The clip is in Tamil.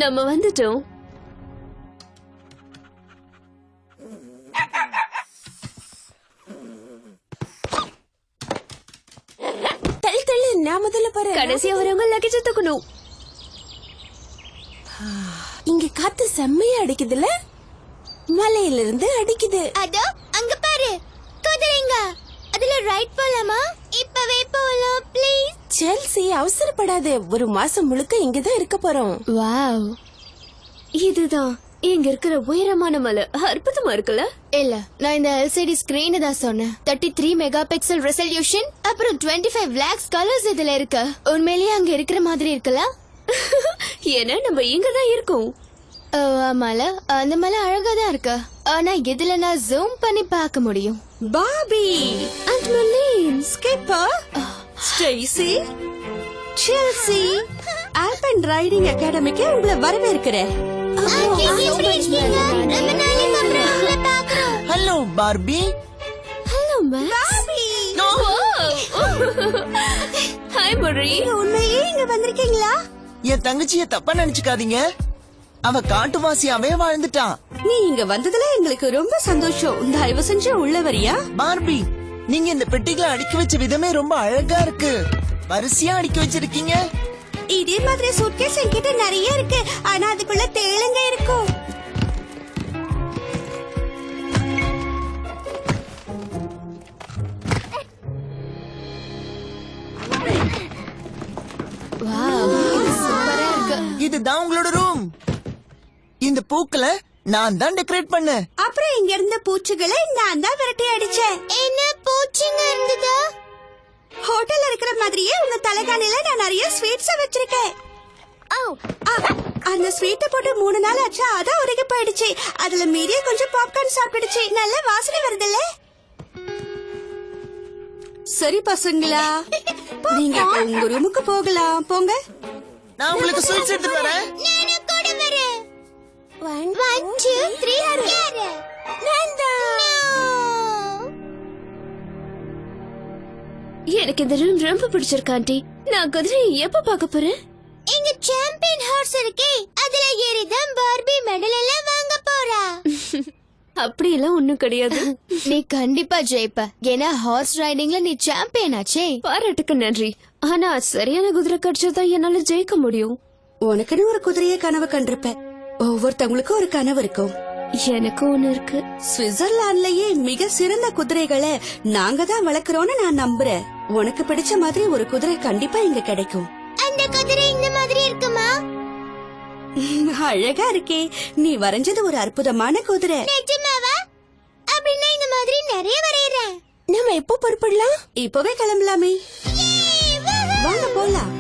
நம்ம வந்துட்டோம். தள்ளி தள்ளி, நான் முதல்ல பாரு. கடைசியா வரவங்க லக்கேஜ் தூக்கணும். இங்க காத்து செம்மையா அடிக்குதுல, மலையில இருந்து அடிக்குது. அதோ அங்க பாரு, குதிரைங்க. அதுல ரைட் போலாமா? இப்பவே போலாம் ப்ளீஸ். செல்சி, அவசரப்படாதே. ஒரு மாசம் முழுக்க இங்கதான் இருக்க போறோம். வாவ், இதுதான் இங்க இருக்கிற உயரமான மலை. அற்புதமா இருக்குல்ல? இல்ல, நான் இந்த எல்சிடி ஸ்கிரீன் தான் சொன்னேன். 33 மெகா பிக்சல் ரெசல்யூஷன், அப்புறம் 25 lakhs கலர்ஸ் இதுல இருக்கு. உண்மையிலேயே அங்க இருக்கிற மாதிரி இருக்குல்ல? ஏன்னா நம்ம இங்கதான் இருக்கோம். ஆமால, அந்த மலை அழகா தான் இருக்கு. ஆனா இதுல நான் ஜூம் பண்ணி பார்க்க முடியும். Bobby and Marlin, skipper, Stacie, Chelsea, alpine riding அகாடமிக்கு உங்களை வரவேற்கிறேன். Hello Barbie. Hello Max. Hi முரி. உண்மையே இங்க வந்திருக்கீங்களா? என் தங்கச்சிய தப்பா நினைச்சுக்காதீங்க, அவ காட்டுவாசியாவே வாழ்ந்துட்டான். நீ இங்க வந்ததுல எங்களுக்கு ரொம்ப சந்தோஷம். தயவு செஞ்சு உள்ள வரியா? பார்பி, நீங்க இந்த பெட்டிகளை அடுக்கி வச்ச விதமே ரொம்ப அழகா இருக்கு. வரிசையா அடுக்கி வச்சிருக்கீங்க. இதே மாதிரி சூட்கேஸ் என்கிட்ட நிறைய இருக்கு, ஆனா அதுக்குள்ள தேளுங்க இருக்கும். சூப்பரா இருக்கு. இதுதான் உங்களோட ரூம். இந்த பூக்களை நான் தான் டெக்கரேட் பண்ணேன். அப்புறம் இங்க இருந்த பூச்சிகளை நான் தான் விரட்டி அடிச்சேன். என்ன பூச்சிங்க இருந்ததா? ஹோட்டல்ல இருக்கிற மாதிரியே உங்க தலைகாணில நான் நிறைய ஸ்வீட்ஸ் வச்சிருக்கேன். அந்த ஸ்வீட்டை போட்டு 3 நாள் ஆச்சு, அதான் உருகி போயிடுச்சு. அதுல மீறிய கொஞ்சம் பாப்கார்ன் சாப்பிடுச்சு. நல்ல வாசனை வருதுல்ல? சரி பசங்களா, நீங்க அப்ப உங்க ரூமுக்கு போகலாம். போங்க. நான் உங்களுக்கு ஸ்வீட்ஸ் எடுத்து வரேன். நானும் கூட வரேன். 1 2 3 யாரு? நந்தா. எனக்கு இந்த ரூம் ரொம்ப பிடிச்சிருக்கு ஆண்டி. நான் குதிரையை எப்ப பார்க்க போறேன்? இங்க சாம்பியன் ஹார்ஸ் இருக்கே, அதுல ஏறிதான் பார்பி மெடல் எல்லாம் வாங்க போறா. அப்படி எல்லாம் ஒண்ணும் கிடையாது. நீ கண்டிப்பா ஜெயிப்ப, ஏன்னா ஹார்ஸ் ரைடிங்ல நீ சாம்பியன் ஆச்சே. பாராட்டுக்கு நன்றி. ஆனா சரியான குதிரை கிடைச்சதான் என்னால ஜெயிக்க முடியும். உனக்குன்னு ஒரு குதிரையை கனவு கண்டிருப்ப. ஒவ்வொருத்தவங்களுக்கும் ஒரு கனவு இருக்கும். எனக்கு ஒண்ணு இருக்கு. சுவிட்சர்லாந்துலயே மிக சிறந்த குதிரைகளை நாங்க தான் வளர்க்கறோம்னு நான் நம்புறேன். உனக்கு பிடிச்ச மாதிரி ஒரு குதிரை கண்டிப்பா இங்க கிடைக்கும். அந்த குதிரை இந்த மாதிரி இருக்குமா? அழகா இருக்கே. நீ வரைஞ்சது ஒரு அற்புதமான குதிரை. நிஜமாவா? அப்படின்னா இந்த மாதிரி நிறைய வரையறேன். நம்ம எப்போ புறப்படலாம்? இப்பவே கிளம்பலாமே. வாங்க போலாம்.